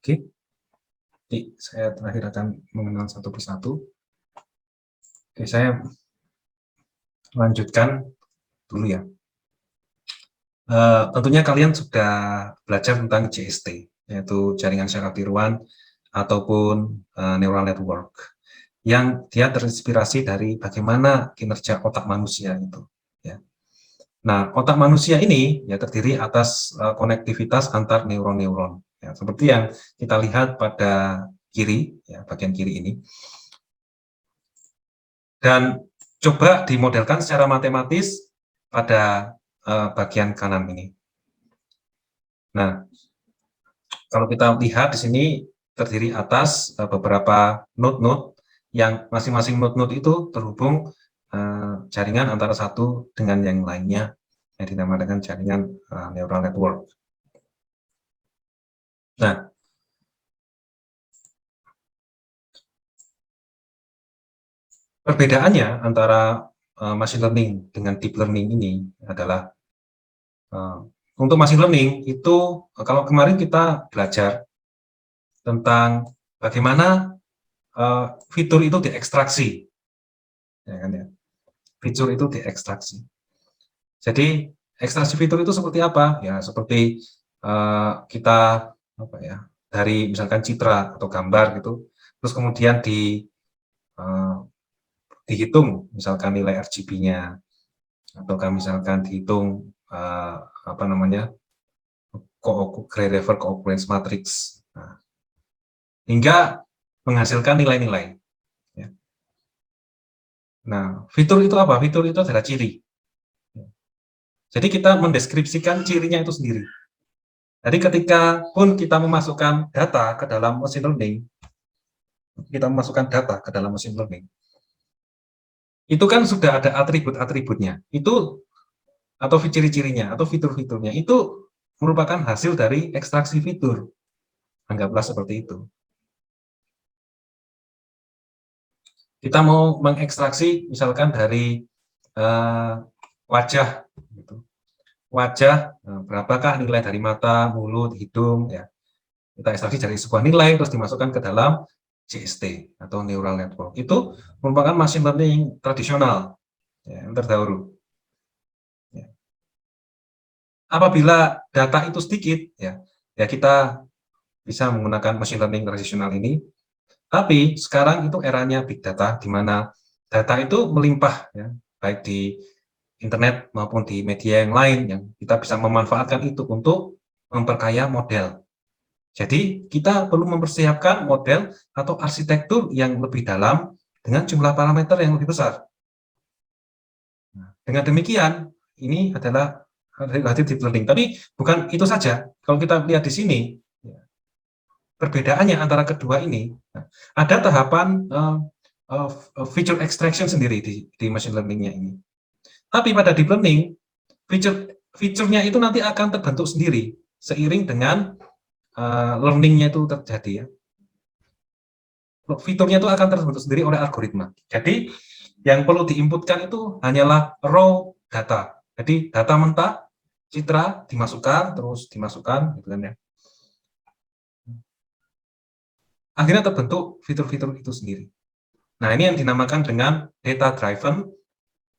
Oke, jadi saya terakhir akan mengenal satu persatu. Oke, saya lanjutkan dulu ya. Tentunya kalian sudah belajar tentang JST, yaitu jaringan syaraf tiruan ataupun neural network, yang dia terinspirasi dari bagaimana kinerja otak manusia itu. Ya. Nah, otak manusia ini ya terdiri atas konektivitas antar neuron-neuron, ya, seperti yang kita lihat pada kiri, ya, bagian kiri ini. Dan coba dimodelkan secara matematis pada bagian kanan ini. Nah, kalau kita lihat di sini terdiri atas beberapa node-node yang masing-masing node-node itu terhubung jaringan antara satu dengan yang lainnya, yang dinamakan jaringan neural network. Nah, perbedaannya antara machine learning dengan deep learning ini adalah untuk machine learning itu kalau kemarin kita belajar tentang bagaimana fitur itu diekstraksi, ya kan ya? Fitur itu diekstraksi. Jadi ekstraksi fitur itu seperti apa? Ya seperti kita apa ya dari misalkan citra atau gambar gitu, terus kemudian dihitung misalkan nilai RGB-nya, ataukah misalkan dihitung apa namanya Gray-Rever Cooccurrence Matrix, hingga menghasilkan nilai-nilai. Ya. Nah, fitur itu apa? Fitur itu adalah ciri. Jadi kita mendeskripsikan cirinya itu sendiri. Jadi ketika pun kita memasukkan data ke dalam machine learning, itu kan sudah ada atribut-atributnya, itu atau ciri-cirinya atau fitur-fiturnya itu merupakan hasil dari ekstraksi fitur. Anggaplah seperti itu. Kita mau mengekstraksi misalkan dari wajah, gitu. Wajah, berapakah nilai dari mata, mulut, hidung, ya. Kita ekstraksi dari sebuah nilai terus dimasukkan ke dalam JST atau neural network. Itu merupakan machine learning tradisional, ya, yang terdahulu. Ya. Apabila data itu sedikit, ya kita bisa menggunakan machine learning tradisional ini. Tapi sekarang itu eranya big data, di mana data itu melimpah, ya, baik di internet maupun di media yang lain, yang kita bisa memanfaatkan itu untuk memperkaya model. Jadi kita perlu mempersiapkan model atau arsitektur yang lebih dalam dengan jumlah parameter yang lebih besar. Dengan demikian, ini adalah relative deep learning. Tapi bukan itu saja. Kalau kita lihat di sini, perbedaannya antara kedua ini, ada tahapan feature extraction sendiri di machine learning-nya ini. Tapi pada deep learning, feature-nya itu nanti akan terbentuk sendiri seiring dengan learning-nya itu terjadi, ya. Fiturnya itu akan terbentuk sendiri oleh algoritma. Jadi yang perlu diinputkan itu hanyalah raw data. Jadi data mentah, citra dimasukkan, terus dimasukkan, gitu kan ya. Akhirnya terbentuk fitur-fitur itu sendiri. Nah, ini yang dinamakan dengan data driven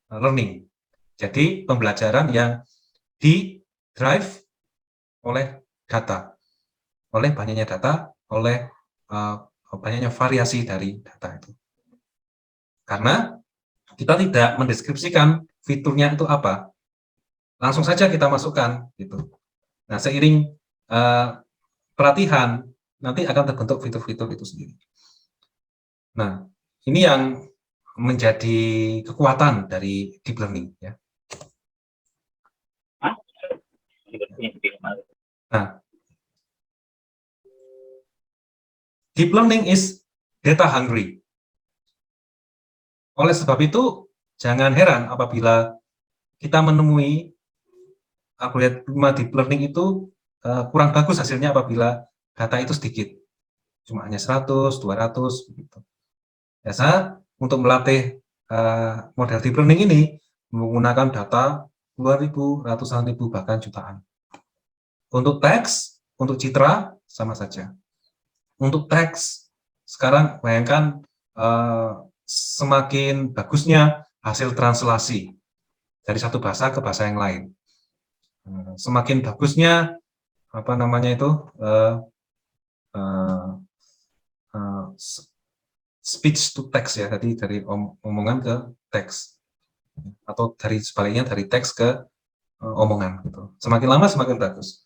learning. Jadi pembelajaran yang di-drive oleh data, oleh banyaknya data, oleh banyaknya variasi dari data itu. Karena kita tidak mendeskripsikan fiturnya itu apa, langsung saja kita masukkan gitu. Nah, seiring pelatihan nanti akan terbentuk fitur-fitur itu sendiri. Nah, ini yang menjadi kekuatan dari deep learning, ya. Nah, deep learning is data hungry. Oleh sebab itu, jangan heran apabila kita menemui algoritma deep learning itu kurang bagus hasilnya apabila data itu sedikit. Cuma hanya 100, 200, begitu. Biasa untuk melatih model deep learning ini menggunakan data 2.000, ratusan ribu, bahkan jutaan. Untuk teks, untuk citra, sama saja. untuk teks, sekarang bayangkan semakin bagusnya hasil translasi dari satu bahasa ke bahasa yang lain. Semakin bagusnya apa namanya itu speech to text ya, tadi dari omongan ke teks, atau dari sebaliknya dari teks ke omongan gitu. Semakin lama semakin bagus.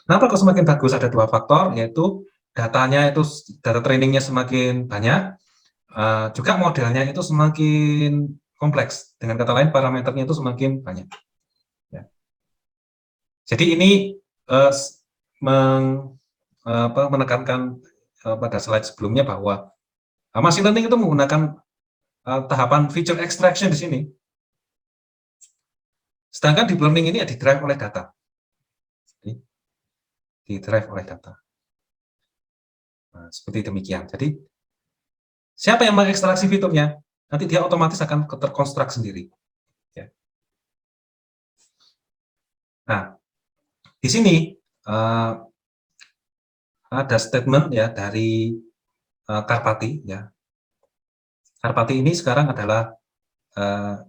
Kenapa kok semakin bagus? Ada dua faktor, yaitu datanya itu, data trainingnya semakin banyak, juga modelnya itu semakin kompleks. Dengan kata lain, parameternya itu semakin banyak. Ya. Jadi ini menekankan pada slide sebelumnya bahwa machine learning itu menggunakan tahapan feature extraction di sini. Sedangkan deep learning ini ya di-drive oleh data. Di-drive oleh data. Nah, seperti demikian. Jadi, siapa yang mengekstraksi fiturnya, nanti dia otomatis akan terkonstruk sendiri. Ya. Nah, di sini ada statement ya dari Karpati. Ya. Karpati ini sekarang adalah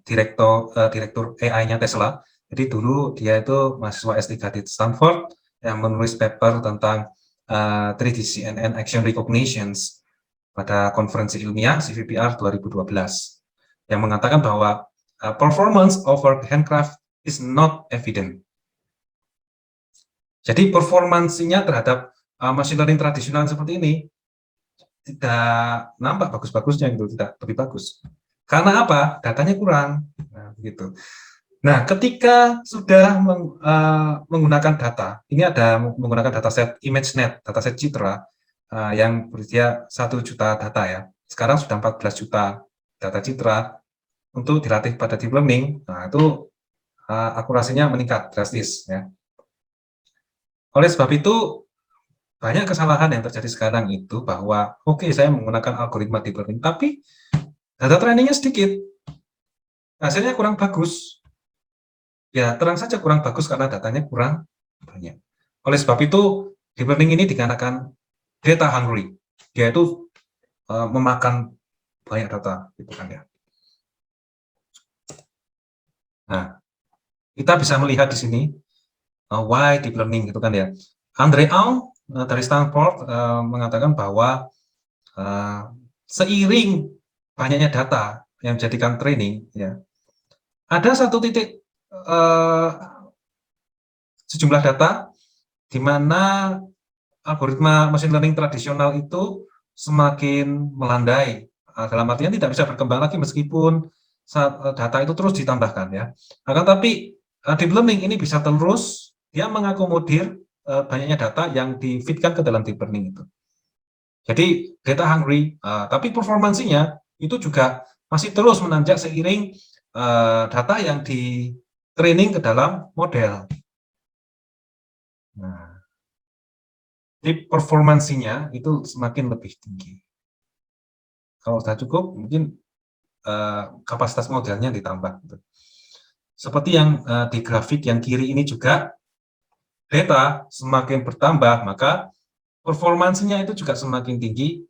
direktur AI-nya Tesla. Jadi dulu dia itu mahasiswa S3 di Stanford yang menulis paper tentang 3D CNN Action Recognitions pada konferensi ilmiah CVPR 2012 yang mengatakan bahwa performance over handcraft is not evident. Jadi performansinya terhadap machine learning tradisional seperti ini tidak nampak bagus-bagusnya gitu, tidak lebih bagus. Karena apa? Datanya kurang. Nah, begitu. Nah, ketika sudah menggunakan data, ini ada menggunakan dataset ImageNet, dataset Citra yang berusia 1 juta data ya. Sekarang sudah 14 juta data Citra untuk dilatih pada deep learning. Nah, itu akurasinya meningkat drastis ya. Oleh sebab itu, banyak kesalahan yang terjadi sekarang itu bahwa oke, saya menggunakan algoritma deep learning, tapi data trainingnya sedikit, hasilnya kurang bagus. Ya, terang saja kurang bagus karena datanya kurang banyak. Oleh sebab itu, deep learning ini dikatakan data hungry. Dia itu memakan banyak data, gitu kan ya. Nah, kita bisa melihat di sini why deep learning, gitu kan ya. Andre Au dari Stanford mengatakan bahwa seiring banyaknya data yang dijadikan training, ya, ada satu titik sejumlah data di mana algoritma machine learning tradisional itu semakin melandai. Dalam artian tidak bisa berkembang lagi meskipun data itu terus ditambahkan ya. Akan tapi deep learning ini bisa terus dia mengakomodir banyaknya data yang di-feedkan ke dalam deep learning itu. Jadi data hungry, tapi performansinya itu juga masih terus menanjak seiring data yang di training ke dalam model. Nah, jadi performansinya itu semakin lebih tinggi. Kalau sudah cukup, mungkin kapasitas modelnya ditambah. Seperti yang di grafik yang kiri ini juga, data semakin bertambah, maka performansinya itu juga semakin tinggi.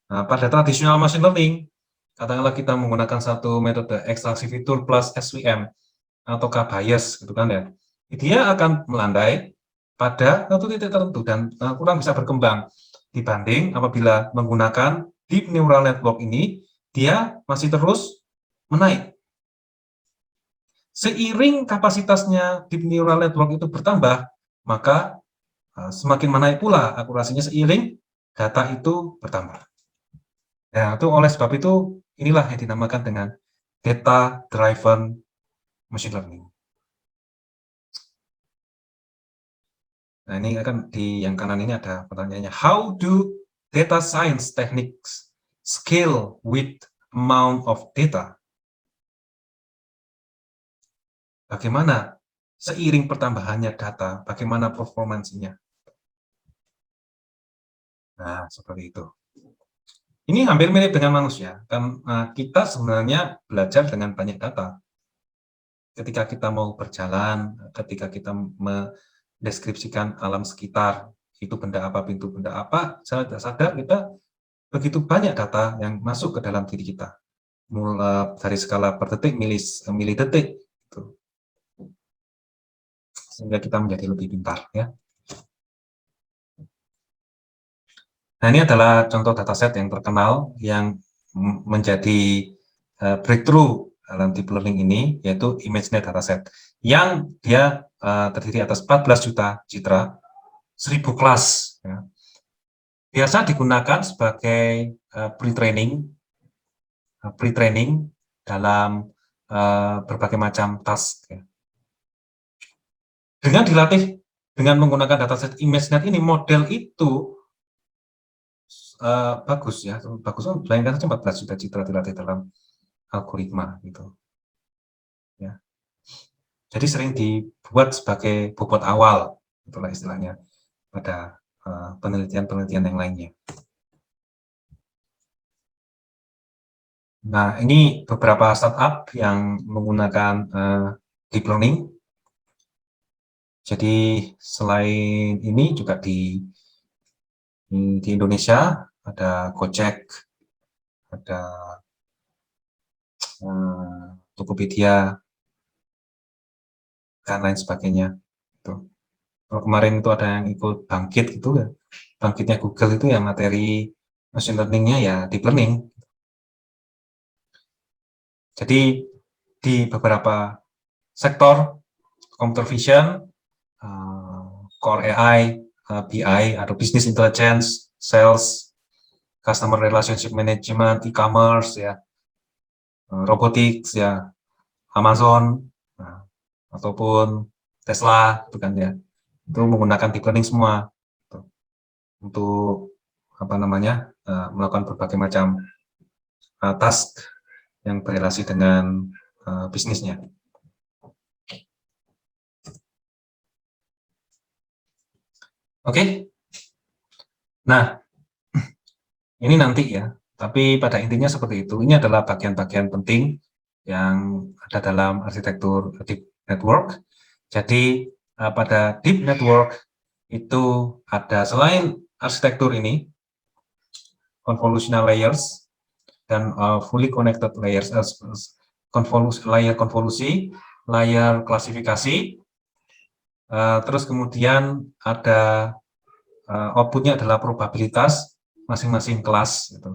Nah, pada tradisional machine learning, katakanlah kita menggunakan satu metode ekstraksi fitur plus SVM, ataukah bias, gitu kan ya, dia akan melandai pada satu titik tertentu dan kurang bisa berkembang dibanding apabila menggunakan deep neural network ini, dia masih terus menaik. Seiring kapasitasnya deep neural network itu bertambah, maka semakin menaik pula akurasinya seiring data itu bertambah. Nah, itu oleh sebab itu inilah yang dinamakan dengan data driven machine learning. Nah, ini akan di yang kanan ini ada pertanyaannya. How do data science techniques scale with amount of data? Bagaimana seiring pertambahannya data, bagaimana performansinya? Nah, seperti itu. Ini hampir mirip dengan manusia. Kan kita sebenarnya belajar dengan banyak data. Ketika kita mau berjalan, ketika kita mendeskripsikan alam sekitar, itu benda apa, pintu benda apa, secara tidak sadar kita begitu banyak data yang masuk ke dalam diri kita, mulai dari skala per detik, milidetik, gitu. Sehingga kita menjadi lebih pintar, ya. Nah, ini adalah contoh dataset yang terkenal yang menjadi breakthrough dalam deep learning ini, yaitu ImageNet dataset, yang dia terdiri atas 14 juta citra, 1000 kelas. Ya. Biasa digunakan sebagai pre-training dalam berbagai macam task. Ya. Dengan dilatih dengan menggunakan dataset ImageNet ini, model itu bagus ya, bagus. Bayangkan saja 14 juta citra dilatih dalam algoritma gitu. Ya. Jadi sering dibuat sebagai bobot awal, itulah istilahnya pada penelitian-penelitian yang lainnya. Nah, ini beberapa startup yang menggunakan deep learning. Jadi selain ini juga di Indonesia ada Gojek, ada Tokopedia, dan lain sebagainya. Tuh. Kalau kemarin itu ada yang ikut Bangkit gitu ya, Bangkitnya Google itu ya materi machine learning-nya ya deep learning. Jadi di beberapa sektor, computer vision, core AI, BI atau business intelligence, sales, customer relationship management, e-commerce ya, robotics ya, Amazon, nah, ataupun Tesla, itu kan ya, itu menggunakan deep learning semua gitu, untuk apa namanya melakukan berbagai macam task yang berrelasi dengan bisnisnya. Oke, nah ini nanti ya, tapi pada intinya seperti itu. Ini adalah bagian-bagian penting yang ada dalam arsitektur deep network. Jadi pada deep network itu ada selain arsitektur ini, convolutional layers dan fully connected layers, layer konvolusi, layer klasifikasi, terus kemudian ada outputnya adalah probabilitas masing-masing kelas. Gitu.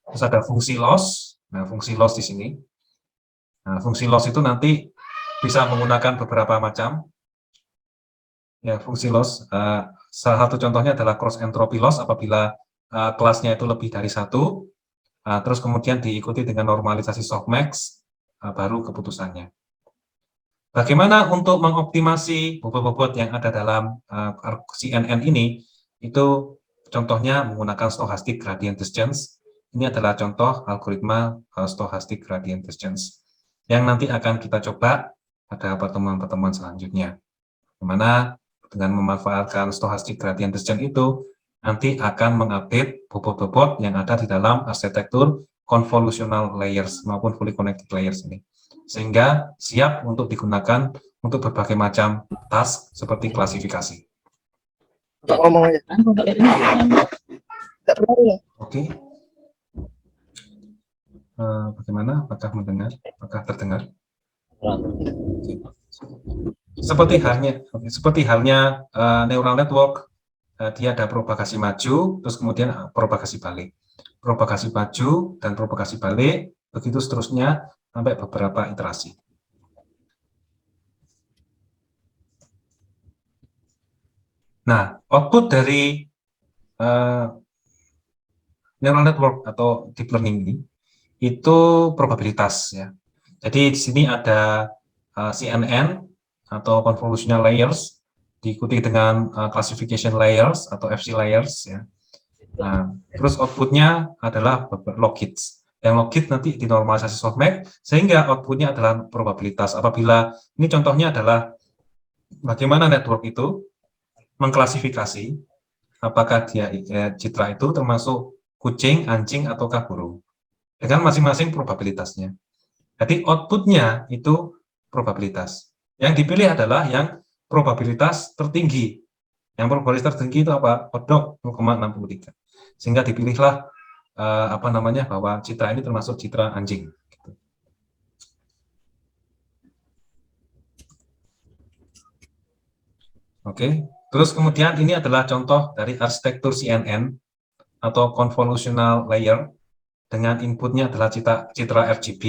Terus ada fungsi loss. Nah, fungsi loss di sini. Nah, fungsi loss itu nanti bisa menggunakan beberapa macam. Ya, fungsi loss. Salah satu contohnya adalah cross entropy loss apabila kelasnya itu lebih dari satu. Terus kemudian diikuti dengan normalisasi softmax, baru keputusannya. Bagaimana untuk mengoptimasi bobot-bobot yang ada dalam CNN ini? Itu contohnya menggunakan stochastic gradient descent. Ini adalah contoh algoritma stochastic gradient descent yang nanti akan kita coba pada pertemuan-pertemuan selanjutnya. Di mana dengan memanfaatkan stochastic gradient descent itu nanti akan mengupdate bobot-bobot yang ada di dalam arsitektur convolutional layers maupun fully connected layers ini, sehingga siap untuk digunakan untuk berbagai macam task seperti klasifikasi. Ngomong aja. Oke. Bagaimana? Apakah mendengar? Apakah terdengar? Oke. Seperti halnya neural network, dia ada propagasi maju, terus kemudian propagasi balik. Propagasi maju dan propagasi balik, begitu seterusnya sampai beberapa iterasi. Nah, output dari neural network atau deep learning ini itu probabilitas ya. Jadi di sini ada CNN atau convolutional layers diikuti dengan classification layers atau FC layers ya. Nah, terus outputnya adalah logits. Yang logit nanti dinormalisasi softmax sehingga outputnya adalah probabilitas. Apabila ini contohnya adalah bagaimana network itu mengklasifikasi apakah dia citra itu termasuk kucing, anjing, ataukah burung dengan masing-masing probabilitasnya. Jadi outputnya itu probabilitas. Yang dipilih adalah yang probabilitas tertinggi Yang propolis tertinggi itu apa? Hotdog 0,63. Sehingga dipilihlah apa namanya, bahwa citra ini termasuk citra anjing. Gitu. Oke, terus kemudian ini adalah contoh dari arsitektur CNN atau convolutional layer dengan inputnya adalah citra RGB,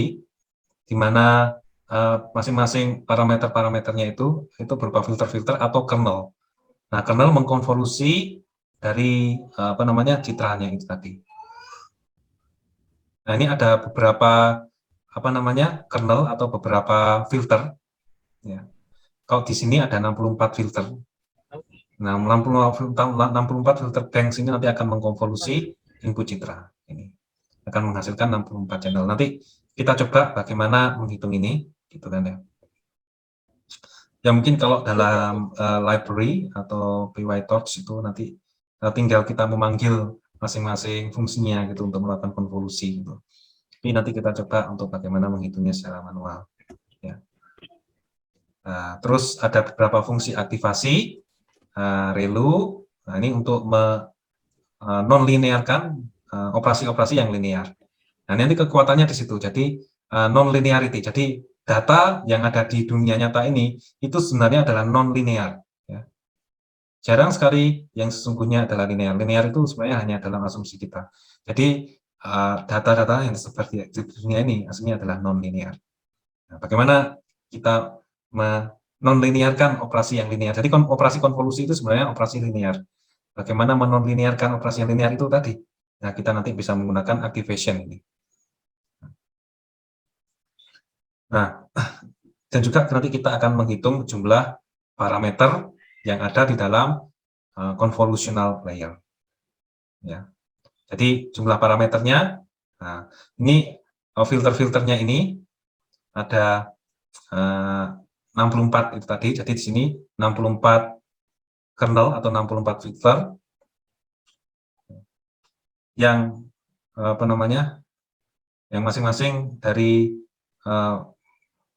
di mana masing-masing parameter-parameternya itu berupa filter-filter atau kernel. Nah, kernel mengkonvolusi dari apa namanya, citranya itu tadi. Nah, ini ada beberapa apa namanya, kernel atau beberapa filter. Ya. Kalau di sini ada 64 filter. Nah, 64 filter banks ini nanti akan mengkonvolusi input citra. Ini akan menghasilkan 64 channel. Nanti kita coba bagaimana menghitung ini, gitu kan ya. Ya mungkin kalau dalam library atau PyTorch itu nanti tinggal kita memanggil masing-masing fungsinya gitu untuk melakukan konvolusi gitu. Tapi nanti kita coba untuk bagaimana menghitungnya secara manual. Ya. Nah, terus ada beberapa fungsi aktivasi, relu. Nah, ini untuk non-linearkan operasi-operasi yang linear. Nah, nanti kekuatannya di situ. Jadi non-linearity. Jadi data yang ada di dunia nyata ini itu sebenarnya adalah non-linear. Ya. Jarang sekali yang sesungguhnya adalah linear. Linear itu sebenarnya hanya dalam asumsi kita. Jadi data-data yang seperti di dunia ini aslinya adalah non-linear. Nah, bagaimana kita non-linearkan operasi yang linear? Jadi operasi konvolusi itu sebenarnya operasi linear. Bagaimana menonlinearkan operasi yang linear itu tadi? Nah, kita nanti bisa menggunakan activation ini. Nah, dan juga nanti kita akan menghitung jumlah parameter yang ada di dalam convolutional layer. Ya. Jadi jumlah parameternya, nah, ini filter-filternya ini ada 64 itu tadi. Jadi di sini 64 kernel atau 64 filter yang apa namanya, yang masing-masing dari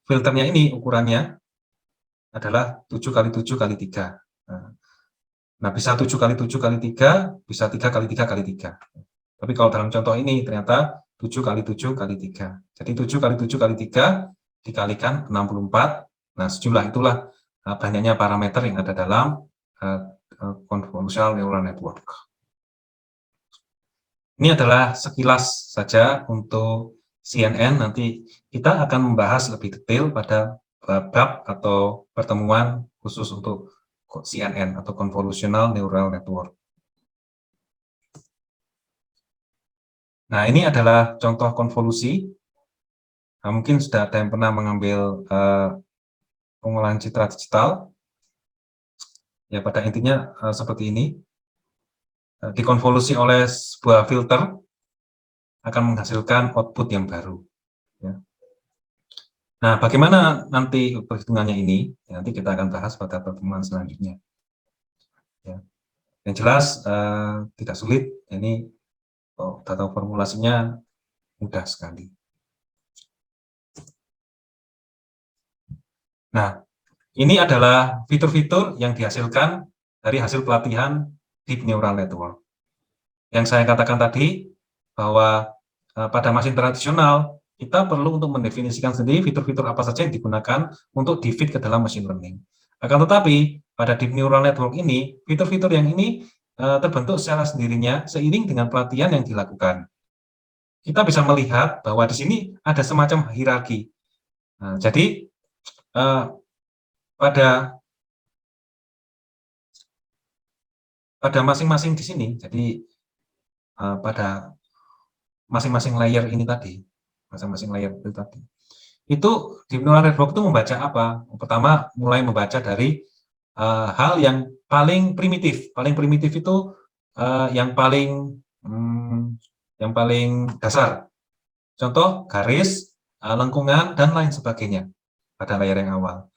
filternya ini ukurannya adalah 7 kali 7 kali 3. Nah, bisa 7 kali 7 kali 3, bisa 3 kali 3 kali 3. Tapi kalau dalam contoh ini ternyata 7 kali 7 kali 3. Jadi 7 kali 7 kali 3 dikalikan 64. Nah, sejumlah itulah banyaknya parameter yang ada dalam convolutional neural network. Ini adalah sekilas saja untuk CNN. Nanti kita akan membahas lebih detail pada bab atau pertemuan khusus untuk CNN atau Convolutional Neural Network. Nah, ini adalah contoh konvolusi. Nah, mungkin sudah ada yang pernah mengambil pengolahan citra digital. Ya, pada intinya seperti ini. Dikonvolusi oleh sebuah filter akan menghasilkan output yang baru. Ya. Nah, bagaimana nanti perhitungannya ini? Ya, nanti kita akan bahas pada pertemuan selanjutnya. Ya. Yang jelas tidak sulit. Ini data formulasinya mudah sekali. Nah, ini adalah fitur-fitur yang dihasilkan dari hasil pelatihan Deep Neural Network. Yang saya katakan tadi, bahwa pada mesin tradisional, kita perlu untuk mendefinisikan sendiri fitur-fitur apa saja yang digunakan untuk di-feed ke dalam machine learning. Akan tetapi, pada Deep Neural Network ini, fitur-fitur yang ini terbentuk secara sendirinya seiring dengan pelatihan yang dilakukan. Kita bisa melihat bahwa di sini ada semacam hierarki. Nah, jadi, pada masing-masing di sini, jadi pada masing-masing layer ini tadi, masing-masing layer itu tadi, itu Deep Neural Network itu membaca apa? Pertama, mulai membaca dari hal yang paling primitif. Paling primitif itu yang paling dasar. Contoh, garis, lengkungan, dan lain sebagainya pada layer yang awal.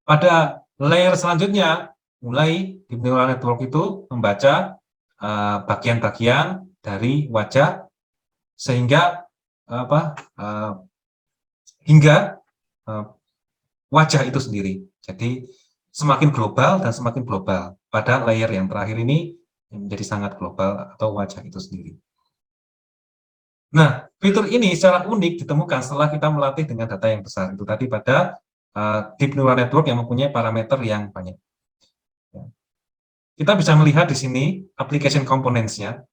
Pada layer selanjutnya, mulai Deep Neural Network itu membaca bagian-bagian dari wajah sehingga hingga wajah itu sendiri. Jadi semakin global dan semakin global. pada layer yang terakhir ini yang menjadi sangat global atau wajah itu sendiri. Nah, fitur ini secara unik ditemukan setelah kita melatih dengan data yang besar. Itu tadi pada deep neural network yang mempunyai parameter yang banyak. Kita bisa melihat di sini application components-nya,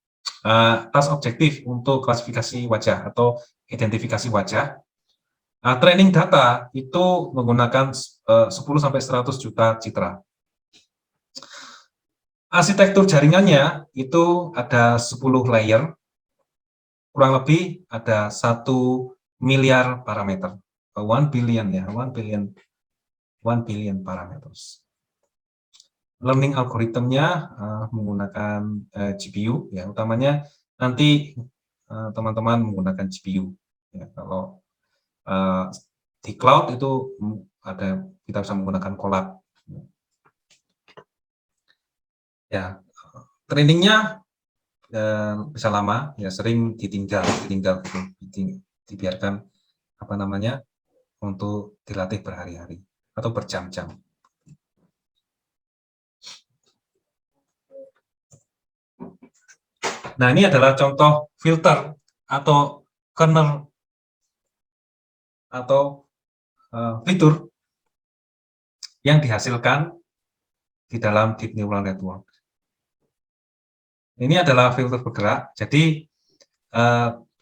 task objektif untuk klasifikasi wajah atau identifikasi wajah. Training data itu menggunakan 10-100 juta citra. Arsitektur jaringannya itu ada 10 layer, kurang lebih ada 1 miliar parameter, 1 billion ya, 1 billion parameters. Learning algoritmnya menggunakan GPU, ya utamanya nanti teman-teman menggunakan GPU. Ya, kalau di cloud itu kita bisa menggunakan Colab. Ya, trainingnya bisa lama, ya sering ditinggal gitu, dibiarkan apa namanya untuk dilatih berhari-hari atau berjam-jam. Nah, ini adalah contoh filter atau kernel atau fitur yang dihasilkan di dalam deep neural network. Ini adalah filter bergerak. Jadi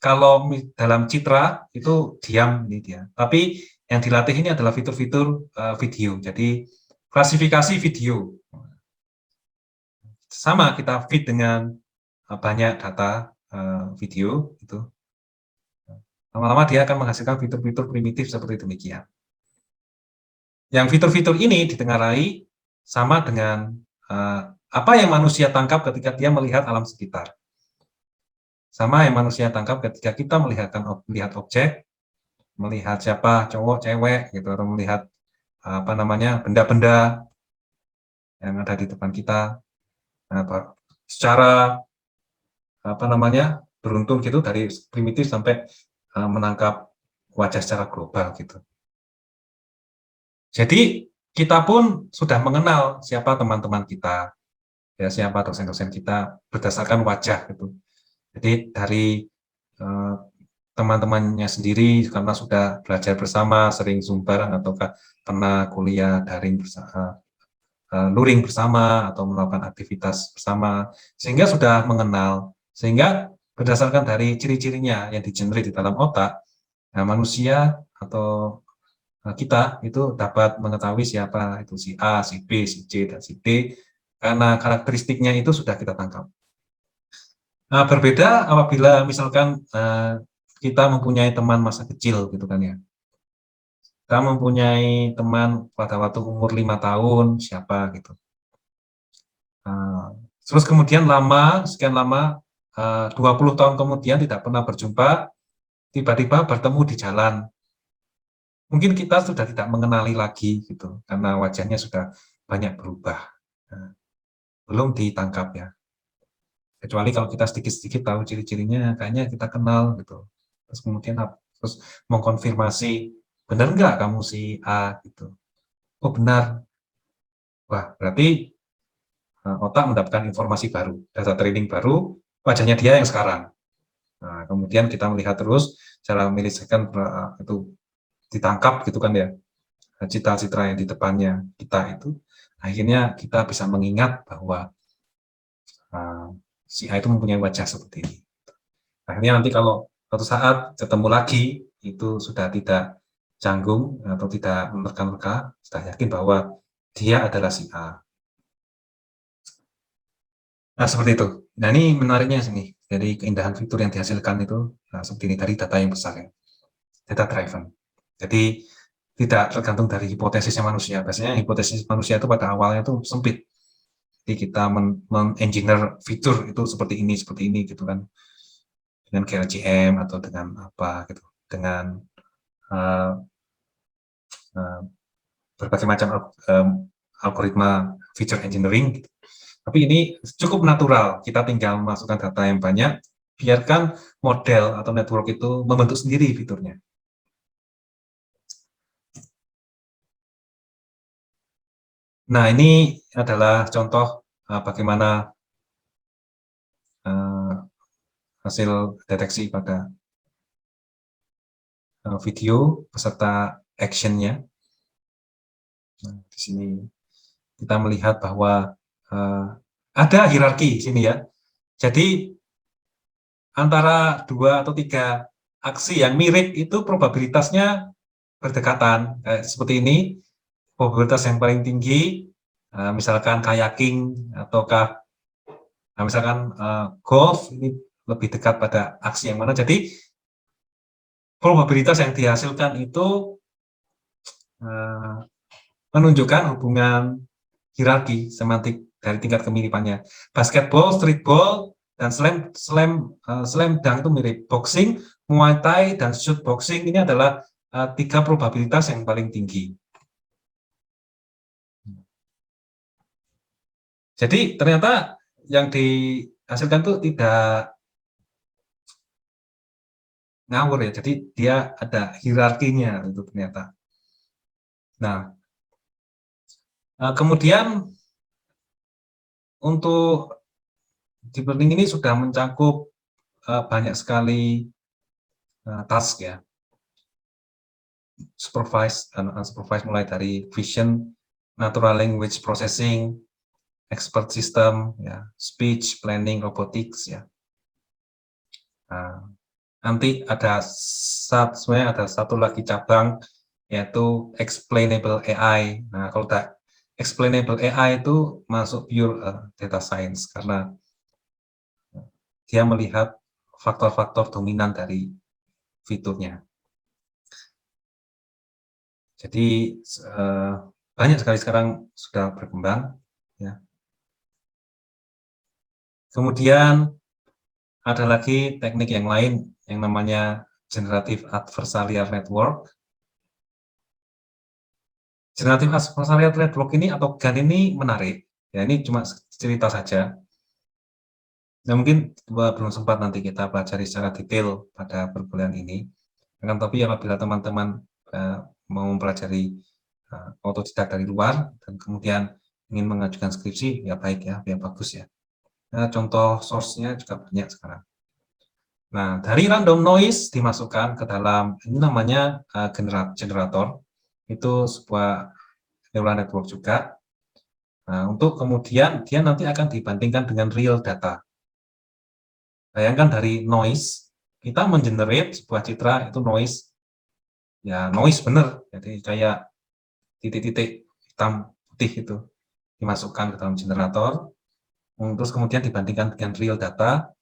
kalau dalam citra itu diam ini dia. Tapi yang dilatih ini adalah fitur-fitur video. Jadi klasifikasi video. Sama kita feed dengan banyak data video itu. Lama-lama dia akan menghasilkan fitur-fitur primitif seperti demikian. Yang fitur-fitur ini ditengarai sama dengan apa yang manusia tangkap ketika dia melihat alam sekitar. Sama yang manusia tangkap ketika kita melihat objek, melihat siapa cowok, cewek, gitu, atau melihat apa namanya benda-benda yang ada di depan kita. Secara apa namanya beruntun gitu dari primitif sampai menangkap wajah secara global gitu. Jadi kita pun sudah mengenal siapa teman-teman kita, ya siapa dosen-dosen kita berdasarkan wajah gitu. Jadi dari teman-temannya sendiri karena sudah belajar bersama, sering Zoom bareng ataukah pernah kuliah daring bersama, luring bersama atau melakukan aktivitas bersama, sehingga sudah mengenal, sehingga berdasarkan dari ciri-cirinya yang di-generate di dalam otak, nah, manusia atau kita itu dapat mengetahui siapa itu si A, si B, si C, dan si D, karena karakteristiknya itu sudah kita tangkap. Nah, berbeda apabila misalkan kita mempunyai teman masa kecil gitu kan ya. Kita mempunyai teman pada waktu umur 5 tahun, siapa gitu. Terus kemudian sekian lama, 20 tahun kemudian tidak pernah berjumpa, tiba-tiba bertemu di jalan. Mungkin kita sudah tidak mengenali lagi gitu, karena wajahnya sudah banyak berubah. Belum ditangkap ya. Kecuali kalau kita sedikit-sedikit tahu ciri-cirinya, kayaknya kita kenal gitu. Terus kemudian terus mengkonfirmasi, benar nggak kamu si A gitu. Oh benar. Wah, berarti otak mendapatkan informasi baru, data training baru, wajahnya dia yang sekarang. Nah, kemudian kita melihat terus secara milisekund itu ditangkap gitu kan ya, citra-citra yang di depannya kita itu, akhirnya kita bisa mengingat bahwa si A itu mempunyai wajah seperti ini. Akhirnya nanti kalau suatu saat ketemu lagi, itu sudah tidak canggung atau tidak menerka-nerka, sudah yakin bahwa dia adalah si A. Nah, seperti itu. Nah, ini menariknya sini. Dari keindahan fitur yang dihasilkan itu, seperti ini, dari data yang besar ya. Data driven. Jadi, tidak tergantung dari hipotesisnya manusia. Biasanya hipotesis manusia itu pada awalnya itu sempit. Jadi kita men-engineer fitur itu seperti ini gitu kan. Dengan GLGM atau dengan apa gitu. Dengan berbagai macam algoritma feature engineering gitu. Tapi ini cukup natural, kita tinggal memasukkan data yang banyak, biarkan model atau network itu membentuk sendiri fiturnya. Nah, ini adalah contoh bagaimana hasil deteksi pada video beserta action-nya. Nah, di sini kita melihat bahwa ada hierarki di sini ya. Jadi antara 2 atau 3 aksi yang mirip itu probabilitasnya berdekatan. Seperti ini, probabilitas yang paling tinggi, misalkan kayaking ataukah misalkan golf, ini lebih dekat pada aksi yang mana. Jadi probabilitas yang dihasilkan itu menunjukkan hubungan hierarki semantik dari tingkat kemiripannya. Basketball, streetball, dan slam dunk itu mirip. Boxing, muay thai, dan shoot boxing ini adalah 3 probabilitas yang paling tinggi. Jadi ternyata yang dihasilkan itu tidak ngawur ya. Jadi dia ada hierarkinya itu ternyata. Nah, kemudian untuk deep learning ini sudah mencakup banyak sekali task ya, supervised dan unsupervised, mulai dari vision, natural language processing, expert system, ya, speech, planning, robotics ya. Nah, nanti sebenarnya ada satu lagi cabang yaitu explainable AI. Nah, kalau tak explainable AI itu masuk pure data science karena dia melihat faktor-faktor dominan dari fiturnya. Jadi banyak sekali sekarang sudah berkembang. Ya. Kemudian ada lagi teknik yang lain yang namanya generative adversarial network. Generative adversarial network ini atau GAN ini menarik. Ya, ini cuma cerita saja. Nah, mungkin belum sempat nanti kita pelajari secara detail pada perkuliahan ini. Tapi apabila teman-teman mau mempelajari otodidak dari luar dan kemudian ingin mengajukan skripsi, ya baik ya, biar bagus ya. Nah, contoh source-nya juga banyak sekarang. Nah, dari random noise dimasukkan ke dalam, ini namanya generator. Itu sebuah neural network juga. Nah, untuk kemudian dia nanti akan dibandingkan dengan real data. Bayangkan dari noise, kita mengenerate sebuah citra itu noise. Ya, noise benar. Jadi kayak titik-titik hitam putih itu dimasukkan ke dalam generator. Terus kemudian dibandingkan dengan real data.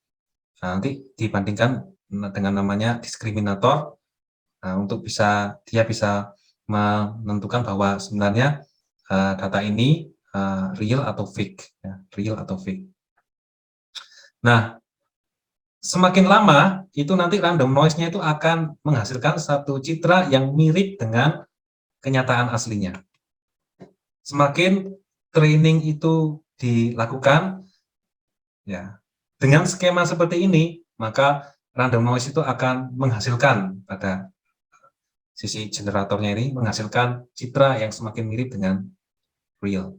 Nah, nanti dibandingkan dengan namanya diskriminator. Nah, untuk dia bisa menentukan bahwa sebenarnya data ini real atau fake, ya, real atau fake. Nah, semakin lama itu nanti random noise-nya itu akan menghasilkan satu citra yang mirip dengan kenyataan aslinya. Semakin training itu dilakukan, ya, dengan skema seperti ini, maka random noise itu akan menghasilkan pada sisi generatornya ini menghasilkan citra yang semakin mirip dengan real.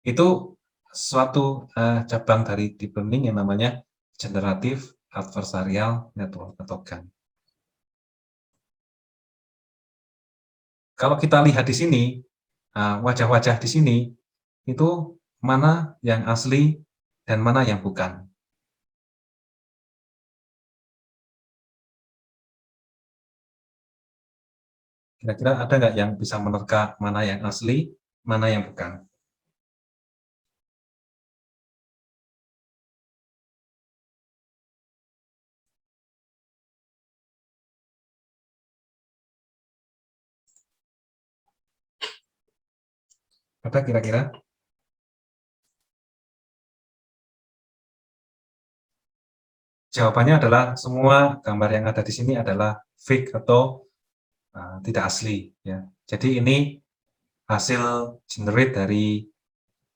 Itu suatu cabang dari deep learning yang namanya generative adversarial network atau GAN. Kalau kita lihat di sini, wajah-wajah di sini, itu mana yang asli dan mana yang bukan. Kira-kira ada nggak yang bisa menerka mana yang asli, mana yang bukan? Ada kira-kira? Jawabannya adalah semua gambar yang ada di sini adalah fake atau tidak asli. Ya. Jadi ini hasil generate dari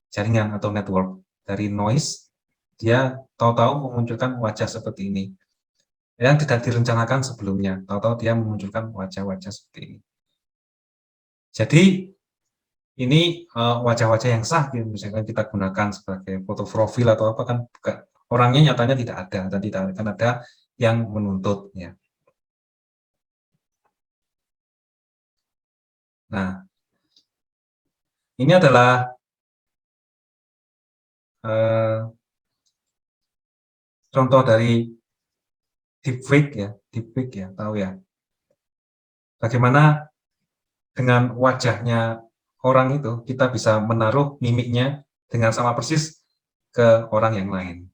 jaringan atau network, dari noise. Dia tahu-tahu memunculkan wajah seperti ini. Yang tidak direncanakan sebelumnya, tahu-tahu dia memunculkan wajah-wajah seperti ini. Jadi ini wajah-wajah yang sah, gitu. Misalkan kita gunakan sebagai foto profil atau apa kan, orangnya nyatanya tidak ada, dan tidak akan ada yang menuntut. Ya. Nah, ini adalah contoh dari deepfake ya, tahu ya. Bagaimana dengan wajahnya orang itu kita bisa menaruh mimiknya dengan sama persis ke orang yang lain.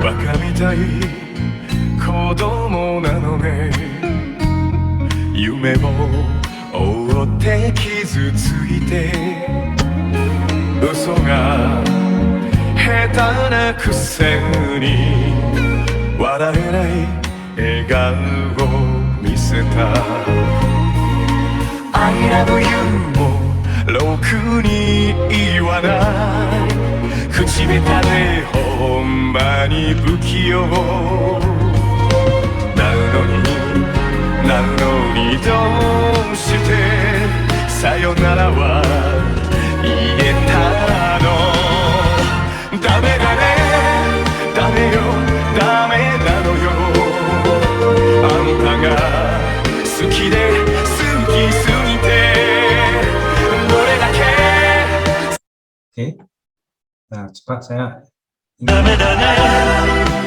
Bakaみたい子供なのね夢を追って傷ついて嘘が下手なくせに笑えない笑顔を見せた I love you もろくに言わない口下手でほんまに不器用なのにどうしてさよならは言えたのダメだねダメよダメなのよあんたが好きで好きすぎてどれだけ Oke. Nah, coba saya ダメだね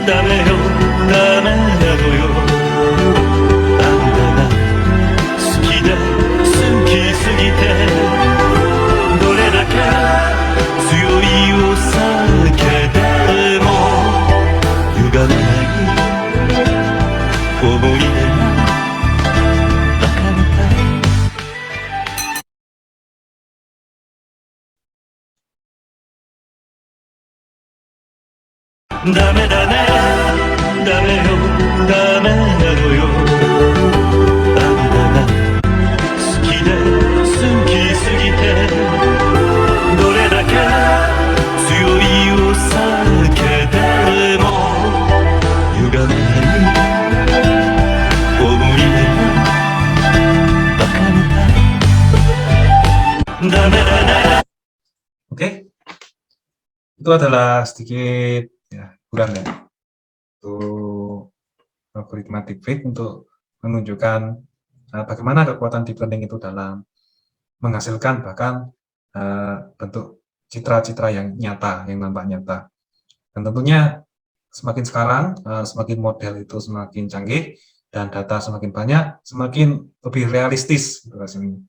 ダメよダメなのよあんたが好きで好きすぎてどれだけ強いお酒でも歪めない思い出がバカみたい ダメだねダメよダメなのよあんたが好きで好きすぎてどれだけ強いお酒でも歪めない思い出がバカみたいダメだね Oke. Itu adalah sedikit ya, kurang ya, untuk algoritma deepfake untuk menunjukkan bagaimana kekuatan deep learning itu dalam menghasilkan bahkan bentuk citra-citra yang nyata, yang nampak nyata. Dan tentunya semakin sekarang, semakin model itu semakin canggih dan data semakin banyak, semakin lebih realistis gitu rasanya.